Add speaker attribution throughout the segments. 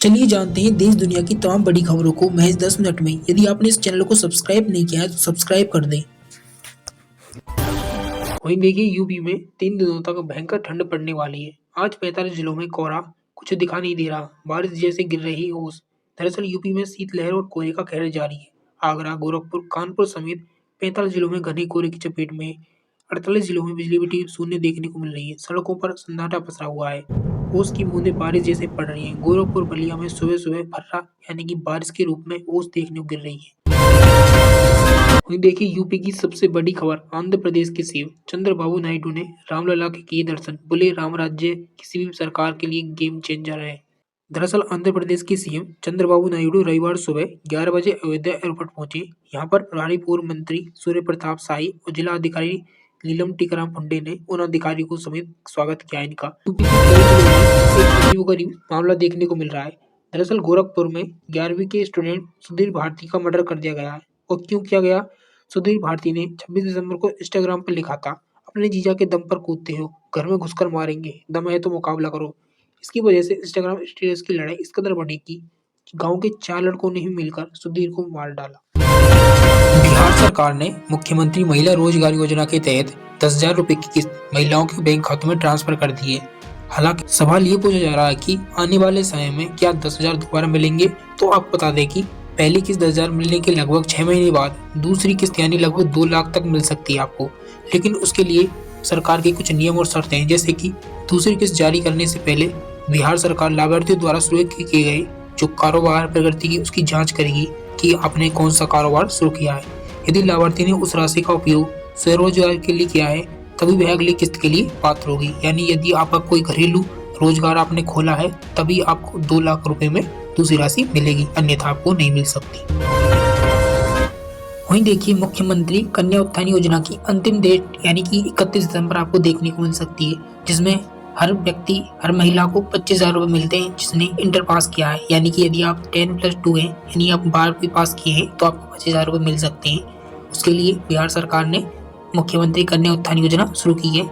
Speaker 1: चलिए जानते हैं देश दुनिया की तमाम बड़ी खबरों को महज 10 मिनट में। यदि आपने इस चैनल को सब्सक्राइब नहीं किया है तो सब्सक्राइब कर दें। वहीं देखिए यूपी में 3 दिनों तक भयंकर ठंड पड़ने वाली है। आज 45 जिलों में कोहरा कुछ दिखा नहीं दे रहा, बारिश जैसे गिर रही ओस। दरअसल यूपी में शीतलहर और कोहरे का कहर जारी है। आगरा, गोरखपुर, कानपुर समेत 45 जिलों में घने कोहरे की चपेट में 48 जिलों में बिजली बिटी शून्य देखने को मिल रही है। सड़कों पर सन्नाटा पसरा हुआ है। ओस की बूंदें बारिश जैसे पड़ रही हैं। गोरखपुर बलिया में सुबह सुबह फर्रा यानी कि बारिश के रूप में ओस देखने को गिर रही है। वहीं देखिए यूपी की सबसे बड़ी खबर, आंध्र प्रदेश के सीएम चंद्रबाबू नायडू ने रामलला के किए दर्शन। बोले राम राज्य किसी भी सरकार के लिए गेम चेंजर है। दरअसल आंध्र प्रदेश के सीएम चंद्रबाबू नायडू रविवार सुबह 11 बजे अयोध्या एयरपोर्ट पहुंचे। यहां पर प्रभारी पूर्व मंत्री सूर्य प्रताप शाही और जिला अधिकारी नीलम टीकाराम फुंडे ने उन अधिकारियों समेत स्वागत किया इनका। यूपी के कई जिलों में एक अजीबोगरीब मामला देखने को मिल रहा है। दरअसल गोरखपुर में 11वीं के स्टूडेंट सुधीर भारती का मर्डर कर दिया गया है। और क्यों किया गया? सुधीर भारती ने 26 दिसंबर को इंस्टाग्राम पर लिखा था, अपने जीजा के दम पर कूदते हो, घर में घुसकर मारेंगे, दम है तो मुकाबला करो। इसकी वजह से इंस्टाग्राम स्टेटस की लड़ाई इस कदर बढ़ी कि गांव के 4 लड़कों ने ही मिलकर सुधीर को मार डाला। बिहार सरकार ने मुख्यमंत्री महिला रोजगार योजना के तहत 10,000 रुपए की किस्त महिलाओं के बैंक खातों में ट्रांसफर कर दी है। हालांकि सवाल ये पूछा जा रहा है कि आने वाले समय में क्या 10,000 दोबारा मिलेंगे? तो आपको बता दें कि पहली किस्त 10,000 मिलने के लगभग 6 महीने बाद दूसरी किस्त यानी लगभग 2 लाख तक मिल सकती है आपको। लेकिन उसके लिए सरकार के कुछ नियम और शर्तें हैं, जैसे कि दूसरी किस्त जारी करने से पहले बिहार सरकार लाभार्थियों द्वारा शुरू किए गए जो कारोबार प्रगति की उसकी जांच करेगी कि आपने कौन सा कारोबार शुरू किया है। यदि लाभार्थी ने उस राशि का उपयोग स्वरोजगार के लिए किया है तभी वह अगली किस्त के लिए पात्र होगी। यानी यदि आपका कोई घरेलू रोजगार आपने खोला है तभी आपको 2 लाख रुपए में दूसरी राशि मिलेगी, अन्यथा आपको नहीं मिल सकती। वहीं देखिए मुख्यमंत्री कन्या उत्थान योजना की अंतिम डेट यानी कि 31 दिसंबर आपको देखने को मिल सकती है, जिसमें हर व्यक्ति हर महिला को 25,000 रुपए मिलते हैं जिसने इंटर पास किया है। यानी कि यदि आप 10+2 हैं यानी आप 12वीं पास किए हैं तो आपको 25,000 रुपए मिल सकते हैं। उसके लिए बिहार सरकार ने मुख्यमंत्री कन्या उत्थान योजना शुरू की है।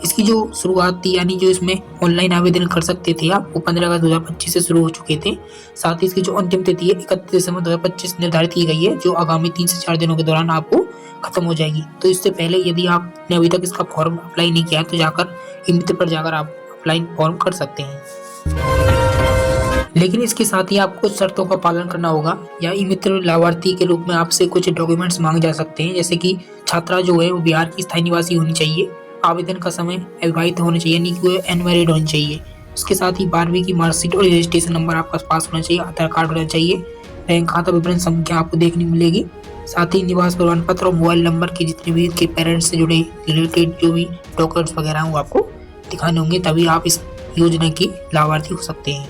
Speaker 1: इसकी जो शुरुआत थी यानी जो इसमें ऑनलाइन आवेदन कर सकते थे आप, वो 15 अगस्त 2025 से शुरू हो चुके थे। साथ ही इसकी जो अंतिम तिथि है 31 दिसंबर 2025 निर्धारित की गई है, जो आगामी 3 से 4 दिनों के दौरान आपको खत्म हो जाएगी। तो इससे पहले यदि आपने अभी तक इसका फॉर्म अप्लाई नहीं किया है तो जाकर ई-मित्र पर जाकर आप अप्लाई फॉर्म कर सकते हैं। लेकिन इसके साथ ही आपको कुछ शर्तों का पालन करना होगा या ई-मित्र लाभार्थी के रूप में आपसे कुछ डॉक्यूमेंट्स मांगे जा सकते हैं, जैसे कि छात्रा जो है वो बिहार की स्थायी निवासी होनी चाहिए, आवेदन का समय अविवाहित होना चाहिए यानी कि अनमैरिड होनी चाहिए। उसके साथ ही 12वीं की मार्कशीट और रजिस्ट्रेशन नंबर आपका पास होना चाहिए, आधार कार्ड होना चाहिए, बैंक खाता विवरण संख्या आपको देखने मिलेगी। साथ ही निवास प्रमाण पत्र और मोबाइल नंबर के जितने भी के पेरेंट्स से जुड़े रिलेटेड जो भी डॉक्यूमेंट्स वगैरह हैं वो आपको दिखाने होंगे, तभी आप इस योजना की लाभार्थी हो सकते हैं।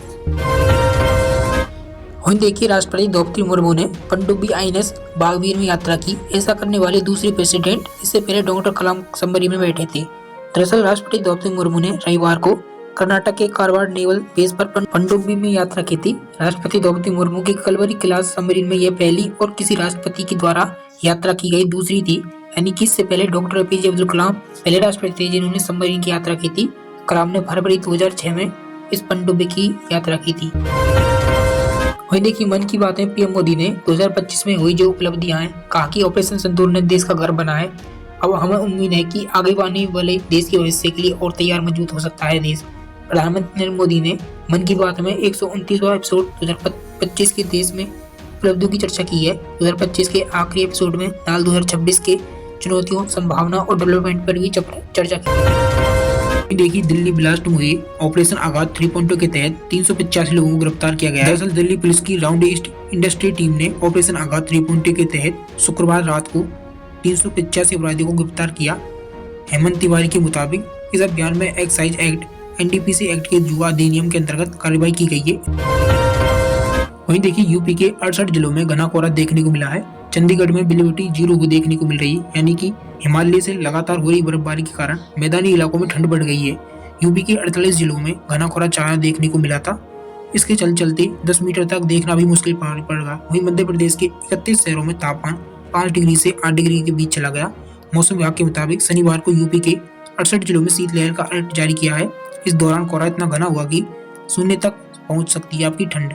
Speaker 1: वहीं देखिए राष्ट्रपति द्रौपदी मुर्मू ने पनडुब्बी आईएनएस बागवीर में यात्रा की। ऐसा करने वाले दूसरे प्रेसिडेंट इससे पहले डॉक्टर कलाम सबमरीन में बैठे थे। दरअसल राष्ट्रपति द्रौपदी मुर्मू ने रविवार को कर्नाटक के कारवार नेवल बेस पर पनडुब्बी में यात्रा की थी। राष्ट्रपति द्रौपदी मुर्मू की कलवरी क्लास सबमरीन में यह पहली और किसी राष्ट्रपति के द्वारा यात्रा की गई दूसरी थी। यानी कि इससे पहले डॉक्टर एपीजे अब्दुल कलाम पहले राष्ट्रपति थे जिन्होंने सबमरीन की यात्रा की थी। कलाम ने फरवरी 2006 में इस पनडुब्बी की यात्रा की थी। वहीं देखिए मन की बात है पीएम मोदी ने 2025 में हुई जो उपलब्धियां हैं, कहा कि ऑपरेशन सिंदूर ने देश का गर्व बना है। अब हमें उम्मीद है कि आगे आने वाले देश के भविष्य के लिए और तैयार मजबूत हो सकता है देश। प्रधानमंत्री नरेंद्र मोदी ने मन की बात में 129वां एपिसोड 2025 के देश में उपलब्धियों की चर्चा की है। 2025 के आखिरी एपिसोड में साल 2026 के चुनौतियों, संभावना और डेवलपमेंट पर भी चर्चा की। देखिए दिल्ली ब्लास्ट हुए ऑपरेशन आघात 3.0 के तहत 385 लोगों को गिरफ्तार किया गया है। दरअसल दिल्ली पुलिस की राउंड ईस्ट इंडस्ट्री टीम ने ऑपरेशन आघात 3.0 के तहत शुक्रवार रात को 385 अपराधियों को गिरफ्तार किया। हेमंत तिवारी के मुताबिक इस अभियान में एक्साइज एक्ट, एनडीपीसी एक्ट के जुआ अधिनियम के अंतर्गत कार्रवाई की गई है। वहीं देखिए यूपी के 68 जिलों में घना कोहरा देखने को मिला है। चंडीगढ़ में विजिबिलिटी 0 को देखने को मिल रही है, यानी कि हिमालय से लगातार हो रही बर्फबारी के कारण मैदानी इलाकों में ठंड बढ़ गई है। यूपी के 48 जिलों में घना कोहरा छाया देखने को मिला था। इसके चलते 10 मीटर तक देखना भी मुश्किल पड़ेगा। वहीं मध्य प्रदेश के 31 शहरों में तापमान 5 डिग्री से 8 डिग्री के बीच चला गया। मौसम विभाग के मुताबिक शनिवार को यूपी के 68 जिलों में शीतलहर का अलर्ट जारी किया है। इस दौरान कोहरा इतना घना हुआ कि शून्य तक पहुंच सकती है आपकी ठंड।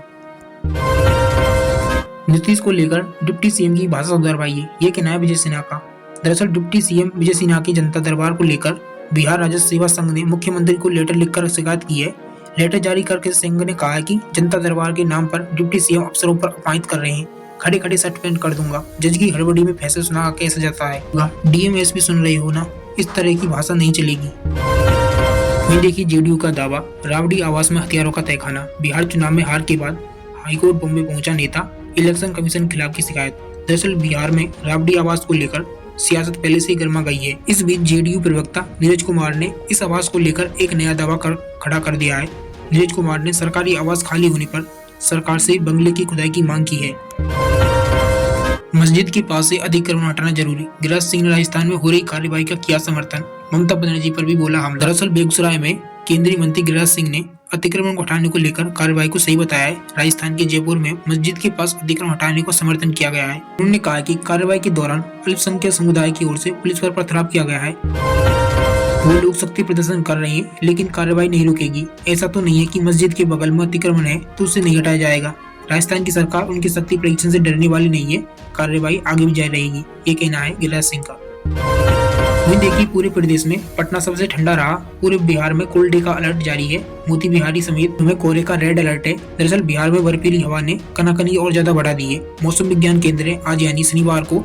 Speaker 1: नीतीश को लेकर डिप्टी सीएम की भाषा सुधरवाइए, ये कहना है विजय सिन्हा का। दरअसल डिप्टी सीएम विजय सिन्हा की जनता दरबार को लेकर बिहार राजस्व सेवा संघ ने मुख्यमंत्री को लेटर लिखकर शिकायत की है। लेटर जारी करके संघ ने कहा है कि जनता दरबार के नाम पर डिप्टी सीएम अफसरों पर अपमानित कर रहे हैं, खड़े खड़े सस्पेंड कर दूंगा, जज की हड़बड़ी में फैसला सुना कैसे जाता है। डीएम एसपी सुन रहे हो ना, इस तरह की भाषा नहीं चलेगी। वहीं देखिए जेडीयू का दावा, राबड़ी आवास में हथियारों का तहखाना। बिहार चुनाव में हार के बाद हाईकोर्ट बॉम्बे पहुंचा नेता, इलेक्शन कमीशन खिलाफ की शिकायत। दरअसल बिहार में राबड़ी आवास को लेकर सियासत पहले से ही गर्मा गई है। इस बीच जेडीयू प्रवक्ता नीरज कुमार ने इस आवास को लेकर एक नया दावा खड़ा कर दिया है। नीरज कुमार ने सरकारी आवास खाली होने पर सरकार से बंगले की खुदाई की मांग की है। मस्जिद के पास से अतिक्रमण हटाना जरूरी, गिरिराज सिंह ने राजस्थान में हो रही कार्रवाई का किया समर्थन। ममता बनर्जी पर भी बोला हमला। दरअसल बेगूसराय में केंद्रीय मंत्री गिरिराज सिंह ने अतिक्रमण को हटाने को लेकर कार्रवाई को सही बताया है। राजस्थान के जयपुर में मस्जिद के पास अतिक्रमण हटाने को समर्थन किया गया है। उन्होंने कहा कि कार्रवाई के दौरान अल्पसंख्यक समुदाय की ओर से पुलिस पर पथराव किया गया है। वो लोग शक्ति प्रदर्शन कर रहे हैं, लेकिन कार्रवाई नहीं रुकेगी। ऐसा तो नहीं है कि मस्जिद के बगल में अतिक्रमण है तो उसे नहीं हटाया जाएगा। राजस्थान की सरकार उनकी शक्ति परीक्षण से डरने वाली नहीं है, कार्रवाई आगे भी जारी रहेगी, ये कहना है गिरिराज सिंह का। वहीं देखिए पूरे प्रदेश में पटना सबसे ठंडा रहा। पूरे बिहार में कोल्ड डे का अलर्ट जारी है। मोती बिहारी समेत में कोहरे का रेड अलर्ट है। दरअसल बिहार में बर्फीली हवा ने कनकनी और ज्यादा बढ़ा दी है। मौसम विज्ञान केंद्र ने आज यानी शनिवार को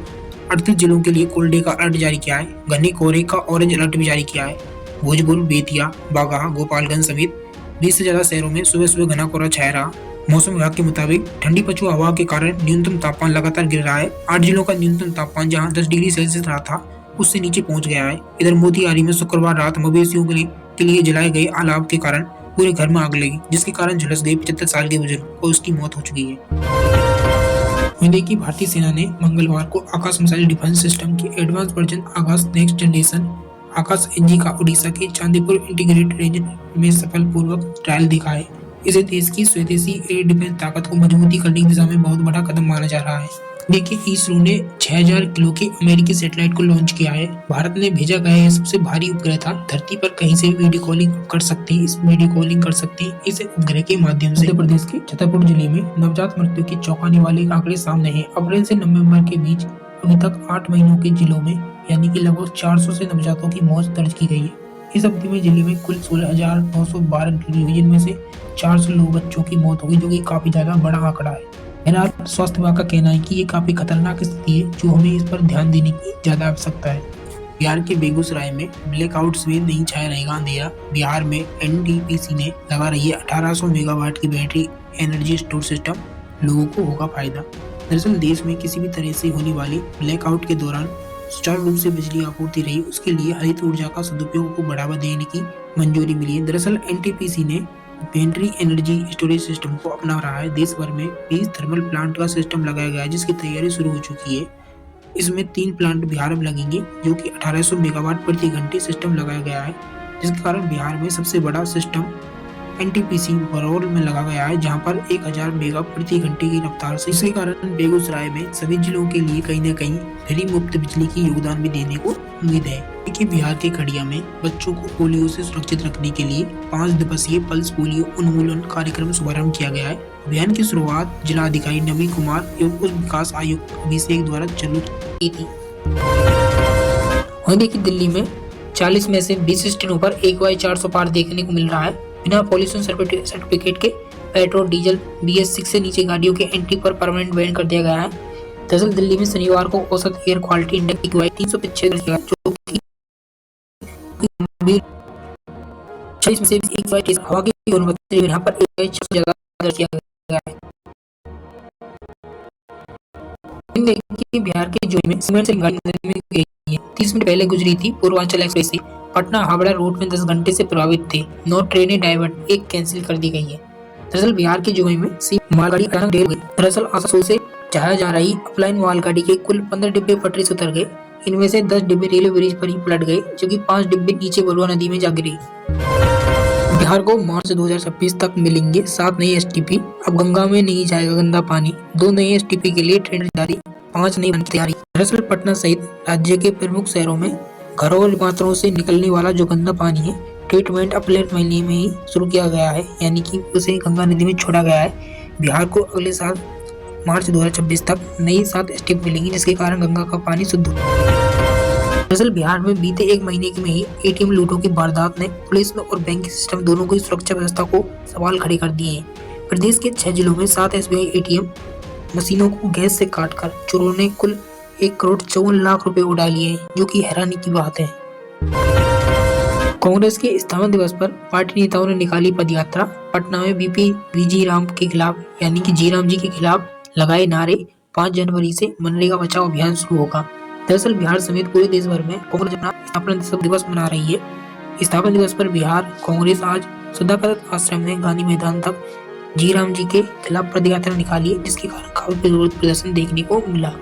Speaker 1: 38 जिलों के लिए कोल्ड डे का अलर्ट जारी किया है। घने कोहरे का ऑरेंज अलर्ट भी जारी किया है। भोजपुर, बेतिया, बाघा, गोपालगंज समेत 20 से ज्यादा शहरों में सुबह सुबह घना कोहरा छाया रहा। मौसम विभाग के मुताबिक ठंडी पछुआ हवा के कारण न्यूनतम तापमान लगातार गिर रहा है। 8 जिलों का न्यूनतम तापमान जहां 10 डिग्री सेल्सियस रहा था, उससे नीचे पहुंच गया है। इधर मोतिहारी में शुक्रवार रात मवेशियों के लिए जलाए गए अलाव के कारण पूरे घर में आग लगी, जिसके कारण झुलस गई 75 साल के बुजुर्ग और उसकी मौत हो चुकी है। वहीं देखिए भारतीय सेना ने मंगलवार को आकाश मिसाइल डिफेंस सिस्टम की एडवांस वर्जन आकाश नेक्स्ट जनरेशन आकाश एनजी का उड़ीसा के चांदीपुर इंटीग्रेटेड रेंज में सफलपूर्वक ट्रायल दिखा है। इसे देश की स्वदेशी एयर डिफेंस ताकत को मजबूती करने की दिशा में बहुत बड़ा कदम माना जा रहा है। देखिए इसरो ने 6000 किलो के अमेरिकी सैटेलाइट को लॉन्च किया है। भारत ने भेजा गया यह सबसे भारी उपग्रह था। धरती पर कहीं से भी वीडियो कॉलिंग कर सकते हैं। इस उपग्रह के माध्यम से। मध्य प्रदेश के छतरपुर जिले में नवजात मृत्यु के चौंकाने वाले आंकड़े सामने हैं। अप्रैल से नवंबर के बीच अभी तक 8 महीनों के जिलों में यानी कि लगभग 400 से नवजातों की मौत दर्ज की गई है। इस अवधि में जिले में कुल 16,912 डिलीवरी हुई, जिनमें से 400 लोग बच्चों की मौत हो गई, जो कि काफी ज्यादा बड़ा आंकड़ा है। बहरहाल स्वास्थ्य विभाग का कहना है कि ये काफी खतरनाक स्थिति है, जो हमें इस पर ध्यान देने की ज्यादा आवश्यकता है। बिहार के बेगूसराय में ब्लैकआउट में नहीं छाया रहेगा अंधेरा। बिहार में एनटीपीसी ने लगा रही है 1800 मेगावाट की बैटरी एनर्जी स्टोर सिस्टम, लोगों को होगा फायदा। दरअसल देश में किसी भी तरह से होने वाली ब्लैकआउट के दौरान सुचारू रूप से बिजली आपूर्ति रही, उसके लिए हरित ऊर्जा का सदुपयोग को बढ़ावा देने की मंजूरी मिली है। दरअसल एनटीपीसी ने बैटरी एनर्जी स्टोरेज सिस्टम को अपना रहा है। देश भर में 20 थर्मल प्लांट का सिस्टम लगाया गया है, जिसकी तैयारी शुरू हो चुकी है। इसमें 3 प्लांट बिहार में लगेंगे, जो कि 1800 मेगावाट प्रति घंटे सिस्टम लगाया गया है, जिसके कारण बिहार में सबसे बड़ा सिस्टम एनटीपीसी बरौल में लगा गया है, जहां पर 1000 मेगा प्रति घंटे की रफ्तार से। इसके कारण बेगूसराय में सभी जिलों के लिए कहीं न कहीं फ्री मुफ्त बिजली की योगदान भी देने को उम्मीद है। देखिए बिहार के खड़िया में बच्चों को पोलियो से सुरक्षित रखने के लिए 5 दिवसीय पल्स पोलियो उन्मूलन कार्यक्रम शुभारंभ किया गया है। अभियान की शुरुआत जिला अधिकारी नवीन कुमार एवं उप विकास आयुक्त अभिषेक द्वारा चालू की थी। वहीं देखिए दिल्ली में 40 में से 20 स्टेशनों पर 1/400 पार देखने को मिल रहा है। बिना पॉल्यूशन सर्टिफिकेट के पेट्रोल, डीजल, BS6 से नीचे गाड़ियों के एंट्री पर परमानेंट बैन कर दिया गया है। दरअसल दिल्ली में शनिवार को औसत एयर क्वालिटी इंडेक्स की 375 जो कि 40 में से 1 हवा की गुणवत्ता यहाँ पर 1 से ज्यादा दर्ज किया गया है। बिहार के जोई में सीमेंट से गाड़ी में गई है। 30 मिनट पहले गुजरी थी पूर्वांचल एक्सप्रेस से। पटना हावड़ा रूट में 10 घंटे से प्रभावित थे। 9 ट्रेनें डाइवर्ट, 1 कैंसिल कर दी गई है। दरअसल बिहार के जोई में मालगाड़ी अचानक देर गई। दरअसल आसनसोल से जाया जा रही अपलाइन मालगाड़ी के कुल 15 डिब्बे पटरी से उतर गए। इनमें से 10 डिब्बे रेलवे ब्रिज पर ही पलट गए, जबकि 5 डिब्बे नीचे बलुआ नदी में जा गिरे। बिहार को मार्च 2026 तक मिलेंगे 7 नए STP। अब गंगा में नहीं जाएगा गंदा पानी। 2 नए STP के लिए टेंडर जारी, 5 नई बनने की तैयारी। दरअसल पटना सहित राज्य के प्रमुख शहरों में घरों और इमारतों से निकलने वाला जो गंदा पानी है, ट्रीटमेंट अप्रैल महीने में ही शुरू किया गया है, यानी कि उसे गंगा नदी में छोड़ा गया है। बिहार को अगले साल मार्च 2026 तक नई 7 स्टेप मिलेंगी, जिसके कारण गंगा का पानी शुद्ध होगा। दरअसल बिहार में बीते एक महीने में ही एटीएम लूटों की वारदात ने पुलिस में और बैंकिंग सिस्टम दोनों की सुरक्षा व्यवस्था को सवाल खड़े कर दिए हैं। प्रदेश के 6 जिलों में 7 एसबीआई एटीएम मशीनों को गैस से काटकर चोरों ने कुल 1,54,00,000 रुपए उड़ा लिए हैं, जो कि हैरानी की बात है। कांग्रेस के स्थापना दिवस पर पार्टी नेताओं ने निकाली पदयात्रा। पटना में बीपी वीजी राम के खिलाफ यानी कि जी राम जी के खिलाफ लगाए नारे। 5 जनवरी से मनरेगा बचाओ अभियान शुरू होगा। दरअसल बिहार समेत पूरे देश भर में कांग्रेस अपना स्थापना दिवस मना रही है। स्थापना दिवस पर बिहार कांग्रेस आज सदाकत आश्रम में गांधी मैदान तक जी राम जी के खिलाफ पदयात्रा निकाली है, जिसके कारण काफी विरोध प्रदर्शन देखने को मिला।